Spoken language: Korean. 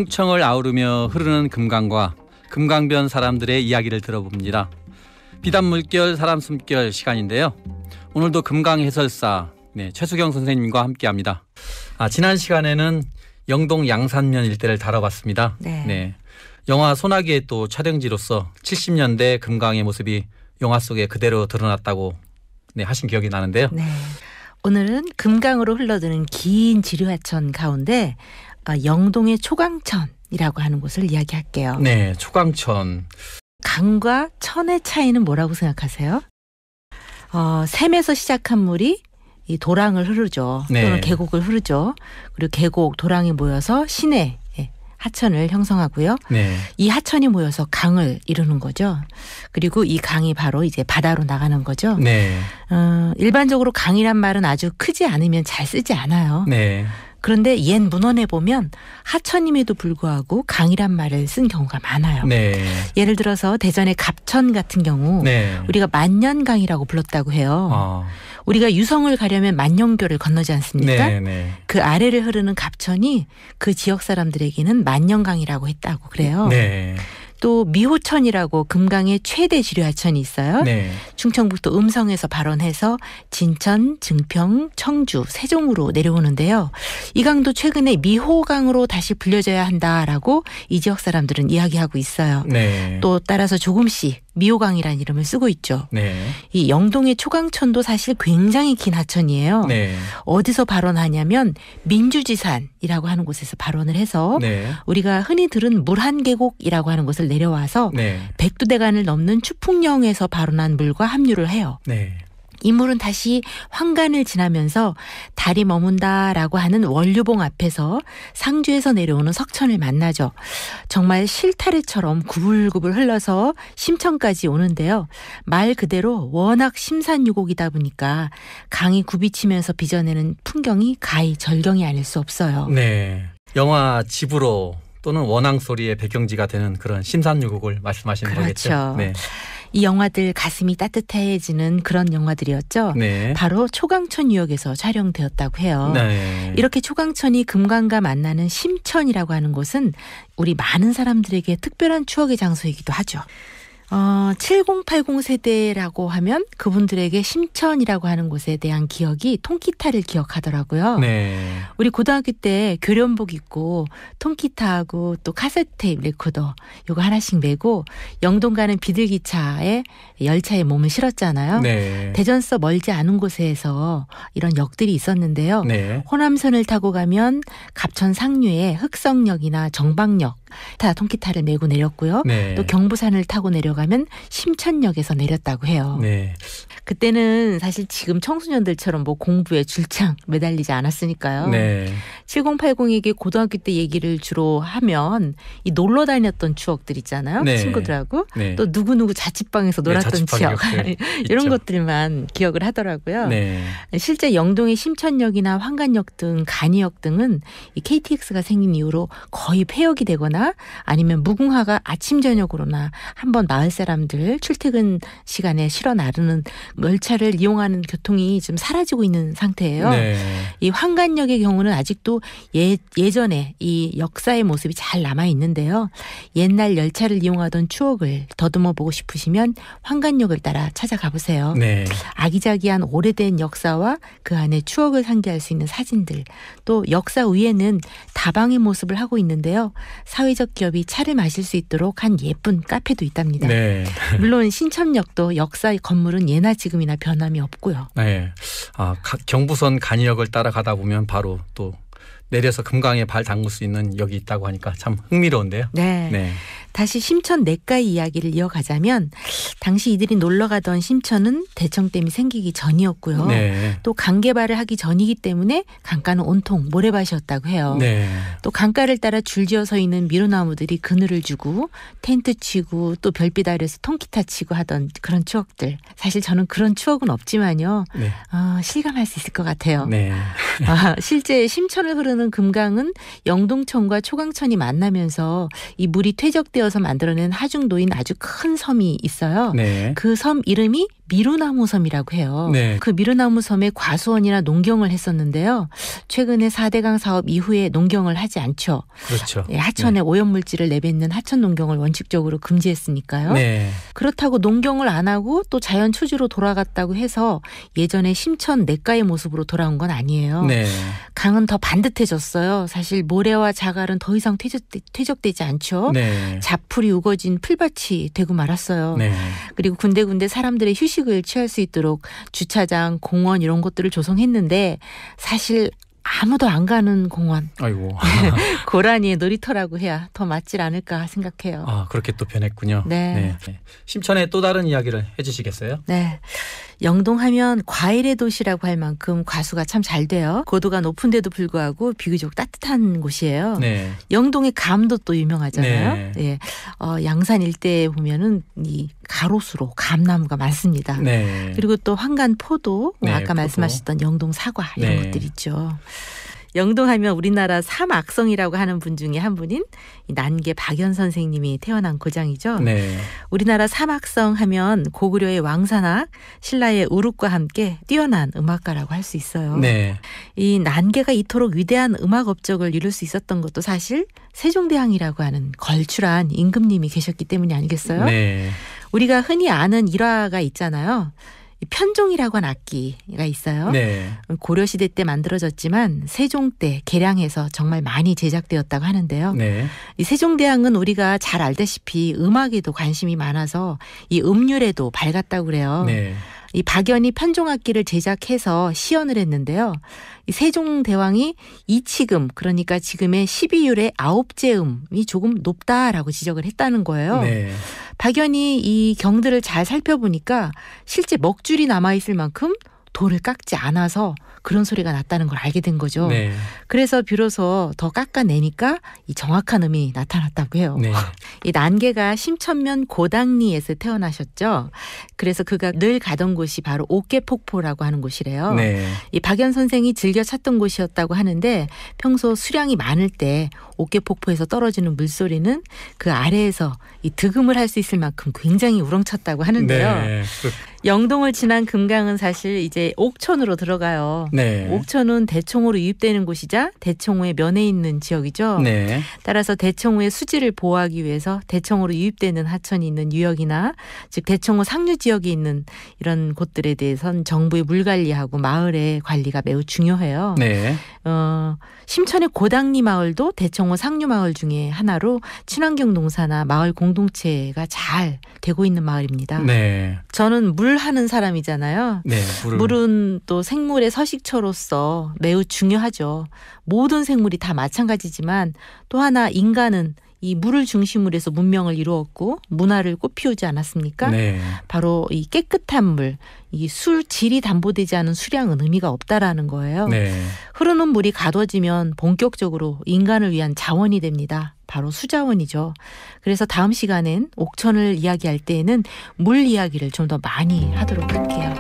충청을 아우르며 흐르는 금강과 금강변 사람들의 이야기를 들어봅니다. 비단 물결 사람 숨결 시간인데요. 오늘도 금강 해설사 최수경 선생님과 함께합니다. 지난 시간에는 영동 양산면 일대를 다뤄봤습니다. 네. 영화 소나기의 또 촬영지로서 70년대 금강의 모습이 영화 속에 그대로 드러났다고 하신 기억이 나는데요. 네. 오늘은 금강으로 흘러드는 긴 지류하천 가운데 영동의 초강천이라고 하는 곳을 이야기할게요. 네, 초강천. 강과 천의 차이는 뭐라고 생각하세요? 샘에서 시작한 물이 이 도랑을 흐르죠. 또는 계곡을 흐르죠. 그리고 계곡, 도랑이 모여서 시내 하천을 형성하고요. 이 하천이 모여서 강을 이루는 거죠. 그리고 이 강이 바로 이제 바다로 나가는 거죠. 일반적으로 강이란 말은 아주 크지 않으면 잘 쓰지 않아요. 그런데 옛 문헌에 보면 하천임에도 불구하고 강이란 말을 쓴 경우가 많아요. 예를 들어서 대전의 갑천 같은 경우 우리가 만년강이라고 불렀다고 해요. 우리가 유성을 가려면 만년교를 건너지 않습니까? 그 아래를 흐르는 갑천이 그 지역 사람들에게는 만년강이라고 했다고 그래요. 또 미호천이라고 금강의 최대 지류하천이 있어요. 충청북도 음성에서 발원해서 진천, 증평, 청주, 세종으로 내려오는데요. 이 강도 최근에 미호강으로 다시 불려져야 한다라고 이 지역 사람들은 이야기하고 있어요. 또 따라서 조금씩 미호강이라는 이름을 쓰고 있죠. 이 영동의 초강천도 사실 굉장히 긴 하천이에요. 어디서 발원하냐면 민주지산이라고 하는 곳에서 발원을 해서 우리가 흔히 들은 물한계곡이라고 하는 곳을 내려와서 백두대간을 넘는 추풍령에서 발원한 물과 합류를 해요. 이 물은 다시 황간을 지나면서 달이 머문다라고 하는 원류봉 앞에서 상주에서 내려오는 석천을 만나죠. 정말 실타래처럼 구불구불 흘러서 심천까지 오는데요. 말 그대로 워낙 심산유곡이다 보니까 강이 굽이치면서 빚어내는 풍경이 가히 절경이 아닐 수 없어요. 영화 집으로 또는 원앙소리의 배경지가 되는 그런 심산유곡을 말씀하시는 거겠죠. 이 영화들 가슴이 따뜻해지는 그런 영화들이었죠. 바로 초강천 유역에서 촬영되었다고 해요. 이렇게 초강천이 금강과 만나는 심천이라고 하는 곳은 우리 많은 사람들에게 특별한 추억의 장소이기도 하죠. 7080 세대라고 하면 그분들에게 심천이라고 하는 곳에 대한 기억이 통기타를 기억하더라고요. 우리 고등학교 때 교련복 입고 통기타하고 또 카세트 테이프 레코더 요거 하나씩 메고 영동 가는 비둘기차에 열차에 몸을 실었잖아요. 대전서 멀지 않은 곳에서 이런 역들이 있었는데요. 호남선을 타고 가면 갑천 상류에 흑성역이나 정박역 다 통기타를 메고 내렸고요. 또 경부산을 타고 내려가면 심천역에서 내렸다고 해요. 그때는 사실 지금 청소년들처럼 뭐 공부에 줄창 매달리지 않았으니까요. 7080에게 고등학교 때 얘기를 주로 하면 이 놀러 다녔던 추억들 있잖아요. 친구들하고 또 누구누구 자취방에서 놀았던 추억 이런 것들만 기억을 하더라고요. 실제 영동의 심천역이나 황간역 등 간이역 등은 이 KTX가 생긴 이후로 거의 폐역이 되거나 아니면 무궁화가 아침 저녁으로나 한번 마을 사람들 출퇴근 시간에 실어 나르는 열차를 이용하는 교통이 좀 사라지고 있는 상태예요. 이 황간역의 경우는 아직도 예전에 이 역사의 모습이 잘 남아 있는데요. 옛날 열차를 이용하던 추억을 더듬어 보고 싶으시면 황간역을 따라 찾아가 보세요. 아기자기한 오래된 역사와 그 안에 추억을 상기할 수 있는 사진들, 또 역사 위에는 다방의 모습을 하고 있는데요. 사회적 기업이 차를 마실 수 있도록 한 예쁜 카페도 있답니다. 물론 신천역도 역사의 건물은 예나 지금이나 변함이 없고요. 경부선 간이역을 따라가다 보면 바로 또 내려서 금강에 발 담글 수 있는 역이 있다고 하니까 참 흥미로운데요. 다시 심천 내과의 이야기를 이어가자면 당시 이들이 놀러 가던 심천은 대청댐이 생기기 전이었고요. 또 강 개발을 하기 전이기 때문에 강가는 온통 모래밭이었다고 해요. 또 강가를 따라 줄지어 서 있는 미루나무들이 그늘을 주고 텐트 치고 또 별빛 아래서 통기타 치고 하던 그런 추억들. 사실 저는 그런 추억은 없지만요. 실감할 수 있을 것 같아요. 실제 심천을 흐르는 금강은 영동천과 초강천이 만나면서 이 물이 퇴적되어서 만들어낸 하중도인 아주 큰 섬이 있어요. 그 섬 이름이 미루나무 섬이라고 해요. 네. 그 미루나무 섬에 과수원이나 농경을 했었는데요. 최근에 4대강 사업 이후에 농경을 하지 않죠. 그렇죠. 하천에 네. 오염물질을 내뱉는 하천 농경을 원칙적으로 금지했으니까요. 네. 그렇다고 농경을 안 하고 또 자연 초지로 돌아갔다고 해서 예전에 심천 냇가의 모습으로 돌아온 건 아니에요. 네. 강은 더 반듯해졌어요. 사실 모래와 자갈은 더 이상 퇴적되지 않죠. 네. 자풀이 우거진 풀밭이 되고 말았어요. 네. 그리고 군데군데 사람들의 휴식을 취할 수 있도록 주차장, 공원 이런 것들을 조성했는데 사실 아무도 안 가는 공원. 아이고. 고라니의 놀이터라고 해야 더 맞질 않을까 생각해요. 아, 그렇게 또 변했군요. 네. 네. 심천의 또 다른 이야기를 해주시겠어요? 네. 영동하면 과일의 도시라고 할 만큼 과수가 참 잘 돼요. 고도가 높은데도 불구하고 비교적 따뜻한 곳이에요. 네. 영동의 감도 또 유명하잖아요. 네. 예. 양산 일대에 보면은 이 가로수로 감나무가 많습니다. 네. 그리고 또 황간포도, 네, 아까 포도. 말씀하셨던 영동 사과 이런 네. 것들 있죠. 영동하면 우리나라 삼악성이라고 하는 분 중에 한 분인 난계 박연 선생님이 태어난 고장이죠. 네. 우리나라 삼악성 하면 고구려의 왕산악, 신라의 우룩과 함께 뛰어난 음악가라고 할 수 있어요. 네. 이 난계가 이토록 위대한 음악 업적을 이룰 수 있었던 것도 사실 세종대왕이라고 하는 걸출한 임금님이 계셨기 때문이 아니겠어요? 네. 우리가 흔히 아는 일화가 있잖아요. 편종이라고 하는 악기가 있어요. 네. 고려시대 때 만들어졌지만 세종 때 개량해서 정말 많이 제작되었다고 하는데요. 네. 이 세종대왕은 우리가 잘 알다시피 음악에도 관심이 많아서 이 음률에도 밝았다고 그래요. 네. 이 박연이 편종악기를 제작해서 시연을 했는데요. 이 세종대왕이 이치금, 그러니까 지금의 12율의 9째 음이 조금 높다라고 지적을 했다는 거예요. 네. 박연이 이 경들을 잘 살펴보니까 실제 먹줄이 남아있을 만큼 돌을 깎지 않아서 그런 소리가 났다는 걸 알게 된 거죠. 네. 그래서 비로소 더 깎아내니까 이 정확한 음이 나타났다고 해요. 네. 이 난계가 심천면 고당리에서 태어나셨죠. 그래서 그가 늘 가던 곳이 바로 옥계폭포라고 하는 곳이래요. 네. 이 박연 선생이 즐겨 찾던 곳이었다고 하는데 평소 수량이 많을 때 옥계폭포에서 떨어지는 물소리는 그 아래에서 이 득음을 할 수 있을 만큼 굉장히 우렁찼다고 하는데요. 네. 영동을 지난 금강은 사실 이제 옥천으로 들어가요. 네. 옥천은 대청호로 유입되는 곳이자 대청호의 면에 있는 지역이죠. 네. 따라서 대청호의 수지를 보호하기 위해서 대청호로 유입되는 하천이 있는 유역이나 즉 대청호 상류 지역에 있는 이런 곳들에 대해서는 정부의 물 관리하고 마을의 관리가 매우 중요해요. 네. 심천의 고당리 마을도 대청호 상류 마을 중에 하나로 친환경 농사나 마을 공동체가 잘 되고 있는 마을입니다. 네. 저는 물 하는 사람이잖아요. 네. 물은 또 생물의 서식처로서 매우 중요하죠. 모든 생물이 다 마찬가지지만 또 하나 인간은 이 물을 중심으로 해서 문명을 이루었고 문화를 꽃피우지 않았습니까? 네. 바로 이 깨끗한 물, 이 술 질이 담보되지 않은 수량은 의미가 없다라는 거예요. 네. 흐르는 물이 가둬지면 본격적으로 인간을 위한 자원이 됩니다. 바로 수자원이죠. 그래서 다음 시간엔 옥천을 이야기할 때에는 물 이야기를 좀 더 많이 하도록 할게요.